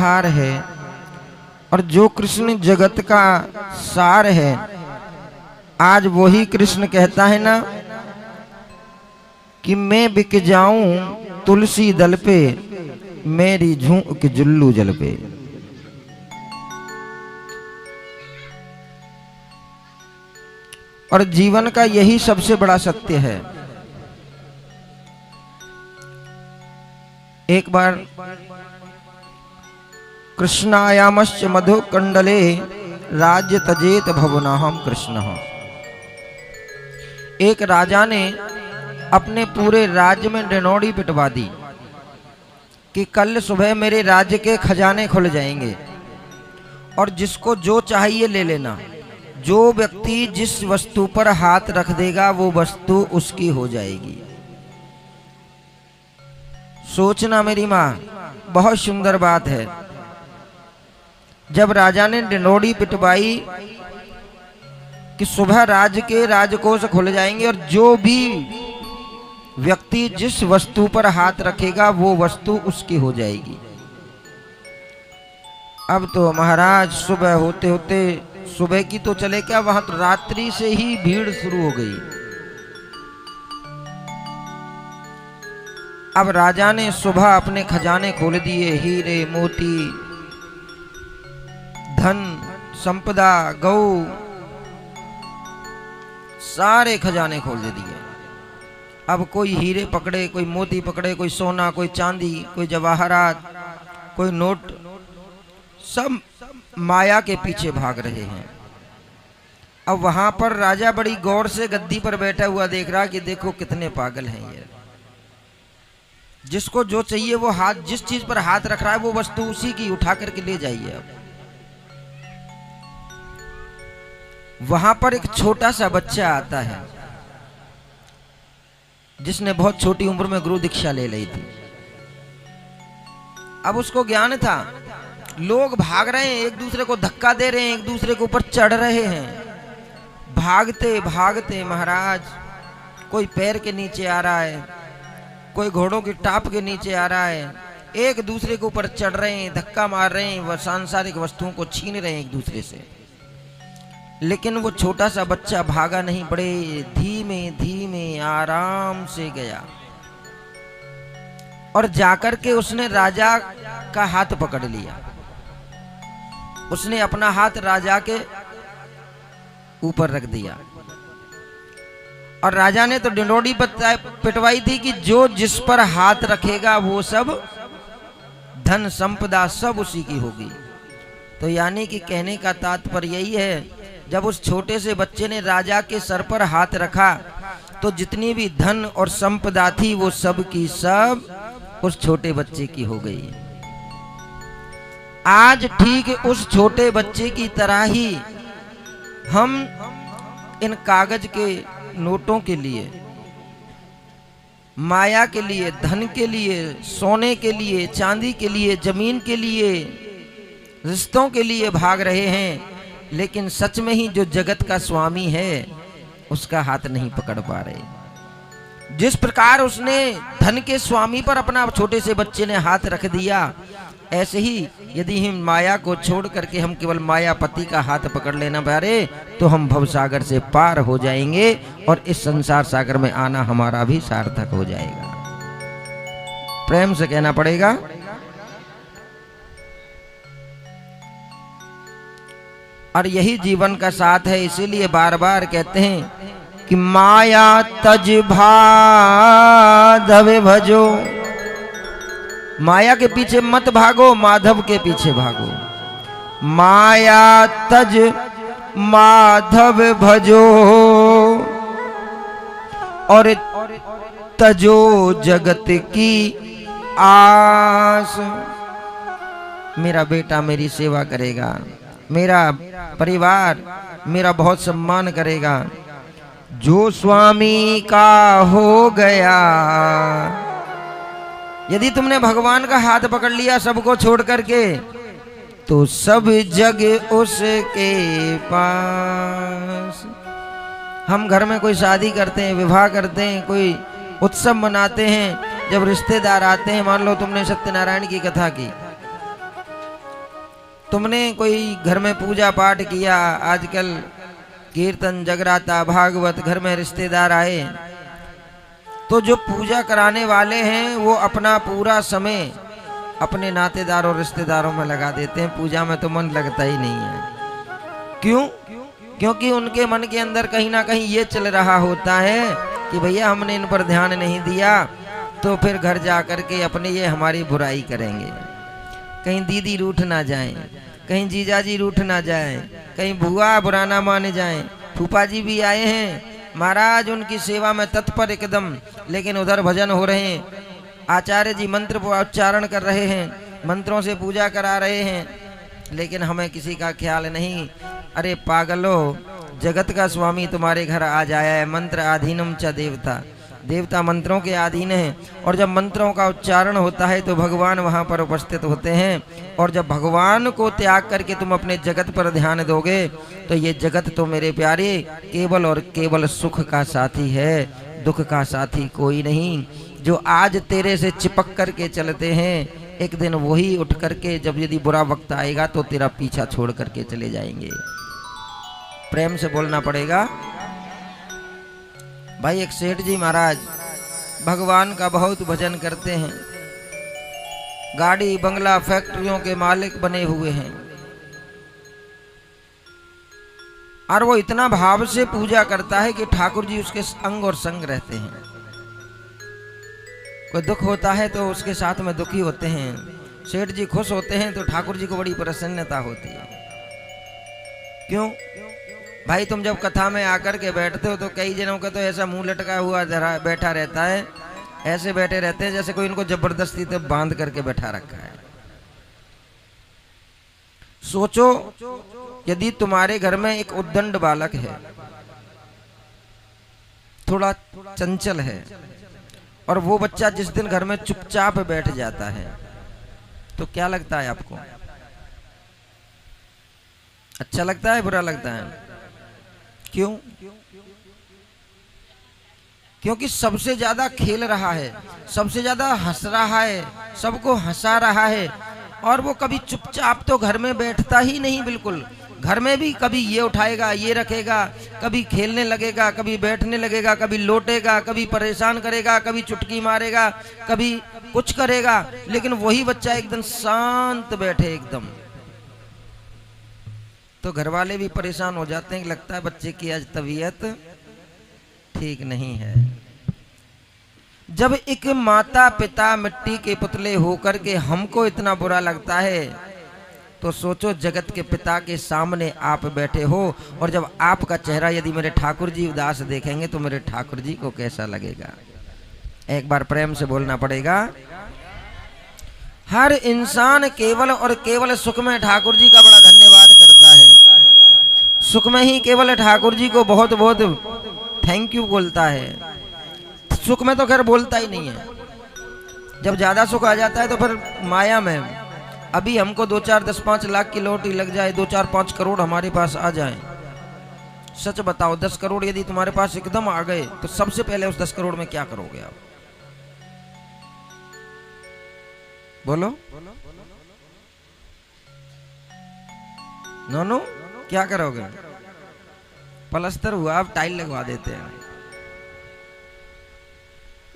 आधार है और जो कृष्ण जगत का सार है, आज वही कृष्ण कहता है ना कि मैं बिक जाऊं तुलसी दल पे, मेरी झूक जुल्लू जल पे। और जीवन का यही सबसे बड़ा सत्य है। एक बार कृष्णायामश्च मधु कंडले राज्य तजेत भवनाहम कृष्ण। एक राजा ने अपने पूरे राज्य में डिनोड़ी पिटवा दी कि कल सुबह मेरे राज्य के खजाने खुल जाएंगे और जिसको जो चाहिए ले लेना। जो व्यक्ति जिस वस्तु पर हाथ रख देगा वो वस्तु उसकी हो जाएगी। सोचना मेरी माँ, बहुत सुंदर बात है। जब राजा ने डिनोड़ी पिटवाई कि सुबह राज्य के राजकोष खुल जाएंगे और जो भी व्यक्ति जिस वस्तु पर हाथ रखेगा वो वस्तु उसकी हो जाएगी। अब तो महाराज सुबह होते होते, सुबह की तो चले क्या, वहां तो रात्रि से ही भीड़ शुरू हो गई। अब राजा ने सुबह अपने खजाने खोल दिए, हीरे मोती धन संपदा गौ सारे खजाने खोल दे दिए। अब कोई हीरे पकड़े, कोई मोती पकड़े, कोई सोना, कोई चांदी, कोई जवाहरात, कोई नोट, सब माया के पीछे भाग रहे हैं। अब वहां पर राजा बड़ी गौर से गद्दी पर बैठा हुआ देख रहा कि देखो कितने पागल हैं ये। जिसको जो चाहिए वो हाथ, जिस चीज पर हाथ रख रहा है वो वस्तु उसी की उठा करके ले जाइए। अब वहां पर एक छोटा सा बच्चा आता है जिसने बहुत छोटी उम्र में गुरु दीक्षा ले ली थी। अब उसको ज्ञान था, लोग भाग रहे हैं, एक दूसरे को धक्का दे रहे हैं, एक दूसरे के ऊपर चढ़ रहे हैं। भागते भागते महाराज कोई पैर के नीचे आ रहा है, कोई घोड़ों की टाप के नीचे आ रहा है, एक दूसरे के ऊपर चढ़ रहे हैं, धक्का मार रहे हैं, वह सांसारिक वस्तुओं को छीन रहे हैं एक दूसरे से। लेकिन वो छोटा सा बच्चा भागा नहीं, बड़े धीमे धीमे आराम से गया और जाकर के उसने राजा का हाथ पकड़ लिया। उसने अपना हाथ राजा के ऊपर रख दिया और राजा ने तो डिनोड़ी पिटवाई थी कि जो जिस पर हाथ रखेगा वो सब धन संपदा सब उसी की होगी। तो यानी कि कहने का तात्पर्य यही है, जब उस छोटे से बच्चे ने राजा के सर पर हाथ रखा तो जितनी भी धन और संपदा थी वो सब की सब उस छोटे बच्चे की हो गई। आज ठीक उस छोटे बच्चे की तरह ही हम इन कागज के नोटों के लिए, माया के लिए, धन के लिए, सोने के लिए, चांदी के लिए, जमीन के लिए, रिश्तों के लिए भाग रहे हैं, लेकिन सच में ही जो जगत का स्वामी है उसका हाथ नहीं पकड़ पा रहे। जिस प्रकार उसने धन के स्वामी पर अपना छोटे से बच्चे ने हाथ रख दिया, ऐसे ही यदि हम माया को छोड़ करके हम केवल मायापति का हाथ पकड़ लेना पारे तो हम भवसागर से पार हो जाएंगे और इस संसार सागर में आना हमारा भी सार्थक हो जाएगा। प्रेम से कहना पड़ेगा। और यही जीवन का साथ है, इसीलिए बार बार कहते हैं कि माया तज भाधव भजो। माया के पीछे मत भागो, माधव के पीछे भागो। माया तज माधव भजो और तजो जगत की आस। मेरा बेटा मेरी सेवा करेगा, मेरा परिवार मेरा बहुत सम्मान करेगा, जो स्वामी का हो गया। यदि तुमने भगवान का हाथ पकड़ लिया सबको छोड़ करके, तो सब जग उसके पास। हम घर में कोई शादी करते हैं, विवाह करते हैं, कोई उत्सव मनाते हैं, जब रिश्तेदार आते हैं, मान लो तुमने सत्यनारायण की कथा की, तुमने कोई घर में पूजा पाठ किया, आजकल कीर्तन जगराता भागवत, घर में रिश्तेदार आए, तो जो पूजा कराने वाले हैं वो अपना पूरा समय अपने नातेदारों और रिश्तेदारों में लगा देते हैं, पूजा में तो मन लगता ही नहीं है। क्यों? क्योंकि उनके मन के अंदर कहीं ना कहीं ये चल रहा होता है कि भैया हमने इन पर ध्यान नहीं दिया तो फिर घर जा कर के अपने ये हमारी बुराई करेंगे, कहीं दीदी रूठ ना जाए, कहीं जीजाजी रूठ ना जाए, कहीं बुआ बुरा ना माने जाए। फूफा जी भी आए हैं महाराज, उनकी सेवा में तत्पर एकदम, लेकिन उधर भजन हो रहे हैं, आचार्य जी मंत्र उच्चारण कर रहे हैं, मंत्रों से पूजा करा रहे हैं, लेकिन हमें किसी का ख्याल नहीं। अरे पागलो, जगत का स्वामी तुम्हारे घर आ जाया है, मंत्र आधीनम च देवता, देवता मंत्रों के अधीन हैं, और जब मंत्रों का उच्चारण होता है तो भगवान वहाँ पर उपस्थित होते हैं, और जब भगवान को त्याग करके तुम अपने जगत पर ध्यान दोगे तो ये जगत तो मेरे प्यारे केवल और केवल सुख का साथी है, दुख का साथी कोई नहीं। जो आज तेरे से चिपक करके चलते हैं, एक दिन वही उठ करके जब यदि बुरा वक्त आएगा तो तेरा पीछा छोड़ करके चले जाएंगे। प्रेम से बोलना पड़ेगा। भाई एक सेठ जी महाराज भगवान का बहुत भजन करते हैं, गाड़ी बंगला फैक्ट्रियों के मालिक बने हुए हैं, और वो इतना भाव से पूजा करता है कि ठाकुर जी उसके अंग और संग रहते हैं। कोई दुख होता है तो उसके साथ में दुखी होते हैं, सेठ जी खुश होते हैं तो ठाकुर जी को बड़ी प्रसन्नता होती है। क्यों भाई? तुम जब कथा में आकर के बैठते हो तो कई जनों का तो ऐसा मुंह लटका हुआ बैठा रहता है, ऐसे बैठे रहते हैं जैसे कोई इनको जबरदस्ती तो बांध करके बैठा रखा है। सोचो यदि तुम्हारे घर में एक उद्दंड बालक है, थोड़ा चंचल है, और वो बच्चा जिस दिन घर में चुपचाप बैठ जाता है तो क्या लगता है आपको? अच्छा लगता है, बुरा लगता है? क्यों? क्योंकि सबसे ज्यादा खेल रहा है, सबसे ज्यादा हंस रहा है, सबको हंसा रहा है, और वो कभी चुपचाप तो घर में बैठता ही नहीं बिल्कुल। घर में भी कभी ये उठाएगा, ये रखेगा, कभी खेलने लगेगा, कभी बैठने लगेगा, कभी लोटेगा, कभी परेशान करेगा, कभी चुटकी मारेगा, कभी कुछ करेगा, लेकिन वही बच्चा एकदम शांत बैठे एकदम, तो घर वाले भी परेशान हो जाते हैं कि लगता है बच्चे की आज तबीयत ठीक नहीं है। जब एक माता पिता मिट्टी के पुतले होकर के हमको इतना बुरा लगता है, तो सोचो जगत के पिता के सामने आप बैठे हो, और जब आपका चेहरा यदि मेरे ठाकुर जी उदास देखेंगे तो मेरे ठाकुर जी को कैसा लगेगा? एक बार प्रेम से बोलना पड़ेगा। हर इंसान केवल और केवल सुख में ठाकुर जी का बड़ा धन्यवाद करता है, सुख में ही केवल ठाकुर जी को बहुत बहुत थैंक यू बोलता है। सुख में तो खैर बोलता ही नहीं है, जब ज्यादा सुख आ जाता है तो फिर माया में। अभी हमको 2 4 10 5 लाख की लॉटरी लग जाए, 2 4 5 करोड़ हमारे पास आ जाए, सच बताओ 10 करोड़ यदि तुम्हारे पास एकदम आ गए तो सबसे पहले उस 10 करोड़ में क्या करोगे आप? बोलो नोनो, क्या करोगे? पलस्तर हुआ, आप टाइल लगवा देते हैं,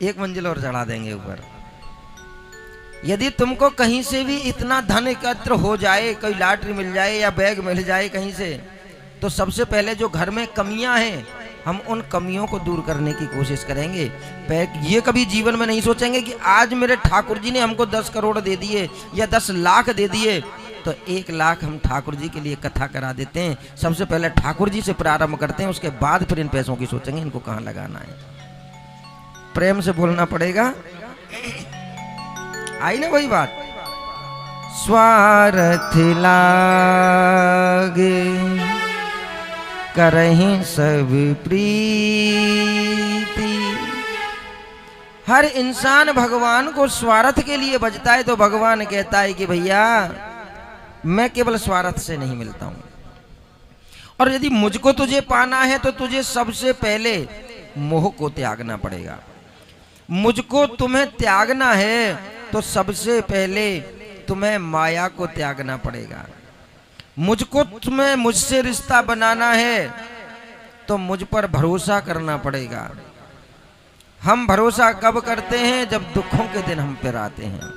1 मंजिल और चढ़ा देंगे ऊपर। यदि तुमको कहीं से भी इतना धन एकत्र हो जाए, कोई लॉटरी मिल जाए या बैग मिल जाए कहीं से, तो सबसे पहले जो घर में कमियां हैं हम उन कमियों को दूर करने की कोशिश करेंगे। ये कभी जीवन में नहीं सोचेंगे कि आज मेरे ठाकुर जी ने हमको 10 करोड़ दे दिए या 10 लाख दे दिए तो 1 लाख हम ठाकुर जी के लिए इकट्ठा करा देते हैं। सबसे पहले ठाकुर जी से प्रारंभ करते हैं, उसके बाद फिर इन पैसों की सोचेंगे इनको कहाँ लगाना है। प्रेम से बोलना पड़ेगा। आई ना वही बात, स्वार्थ लागे करहीं सब प्रीति। हर इंसान भगवान को स्वार्थ के लिए बजता है, तो भगवान कहता है कि भैया मैं केवल स्वार्थ से नहीं मिलता हूं, और यदि मुझको तुझे पाना है तो तुझे सबसे पहले मोह को त्यागना पड़ेगा। मुझको तुम्हें त्यागना है तो सबसे पहले तुम्हें माया को त्यागना पड़ेगा। मुझको तुम्हें मुझसे रिश्ता बनाना है तो मुझ पर भरोसा करना पड़ेगा। हम भरोसा कब करते हैं? जब दुखों के दिन हम पर आते हैं।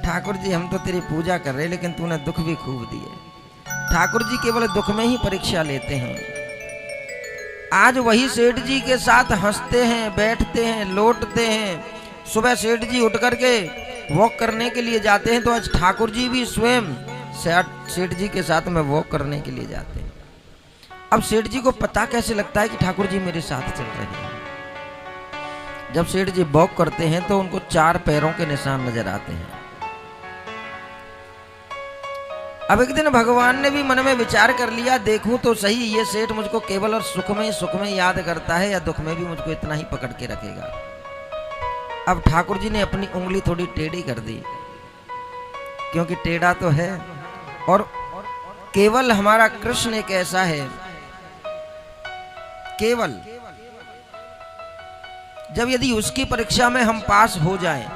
ठाकुर जी हम तो तेरी पूजा कर रहे हैं, लेकिन तूने दुख भी खूब दिए। ठाकुर जी केवल दुख में ही परीक्षा लेते हैं। आज वही सेठ जी के साथ हंसते हैं, बैठते हैं, लौटते हैं। सुबह सेठ जी उठ करके वॉक करने के लिए जाते हैं, तो आज ठाकुर जी भी स्वयं सेठ जी के साथ में वॉक करने के लिए जाते हैं। अब सेठ जी को पता कैसे लगता है कि ठाकुर जी मेरे साथ चल रहे हैं? जब सेठ जी वॉक करते हैं तो उनको 4 पैरों के निशान नजर आते हैं। अब एक दिन भगवान ने भी मन में विचार कर लिया, देखूं तो सही ये सेठ मुझको केवल और सुख में याद करता है या दुख में भी मुझको इतना ही पकड़ के रखेगा। अब ठाकुर जी ने अपनी उंगली थोड़ी टेढ़ी कर दी, क्योंकि टेढ़ा तो है। और केवल हमारा कृष्ण एक ऐसा है, केवल जब यदि उसकी परीक्षा में हम पास हो जाएं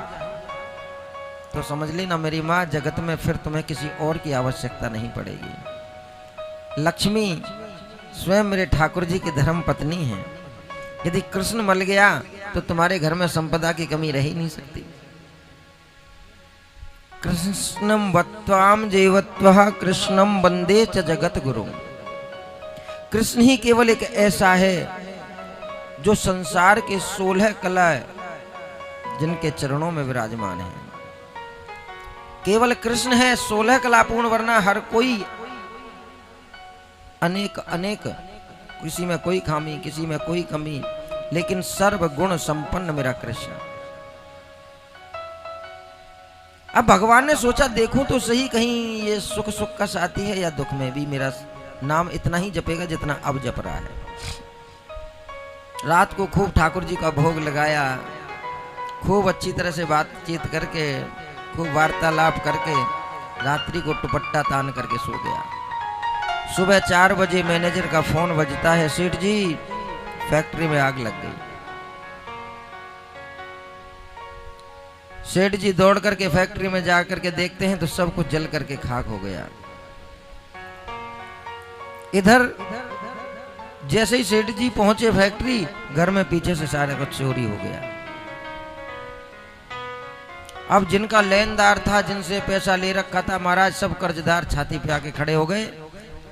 तो समझ लेना मेरी माँ, जगत में फिर तुम्हें किसी और की आवश्यकता नहीं पड़ेगी। लक्ष्मी स्वयं मेरे ठाकुर जी की धर्म पत्नी है। यदि कृष्ण मल गया तो तुम्हारे घर में संपदा की कमी रह ही नहीं सकती। कृष्णम वत्वाम जेवत्वः कृष्णम वंदे च जगत गुरु। कृष्ण ही केवल एक ऐसा है जो संसार के 16 कला जिनके चरणों में विराजमान है। केवल कृष्ण है 16 कला पूर्ण, वरना हर कोई अनेक अनेक, किसी में कोई खामी, किसी में कोई कमी, लेकिन सर्व गुण संपन्न मेरा कृष्ण। अब भगवान ने सोचा देखूं तो सही कहीं ये सुख सुख का साथी है या दुख में भी मेरा नाम इतना ही जपेगा जितना अब जप रहा है। रात को खूब ठाकुर जी का भोग लगाया, खूब अच्छी तरह से बातचीत करके, खूब वार्तालाप करके रात्रि को दुपट्टा तान करके सो गया। सुबह 4 बजे मैनेजर का फोन बजता है, सेठ जी फैक्ट्री में आग लग गई। सेठ जी दौड़ करके फैक्ट्री में जा करके देखते हैं तो सब कुछ जल करके खाक हो गया। इधर जैसे ही सेठ जी पहुंचे फैक्ट्री, घर में पीछे से सारा कुछ चोरी हो गया। अब जिनका लेनदार था, जिनसे पैसा ले रखा था महाराज, सब कर्जदार छाती पे आके खड़े हो गए।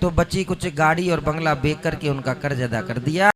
तो बची कुछ गाड़ी और बंगला बेच करके उनका कर्ज अदा कर दिया।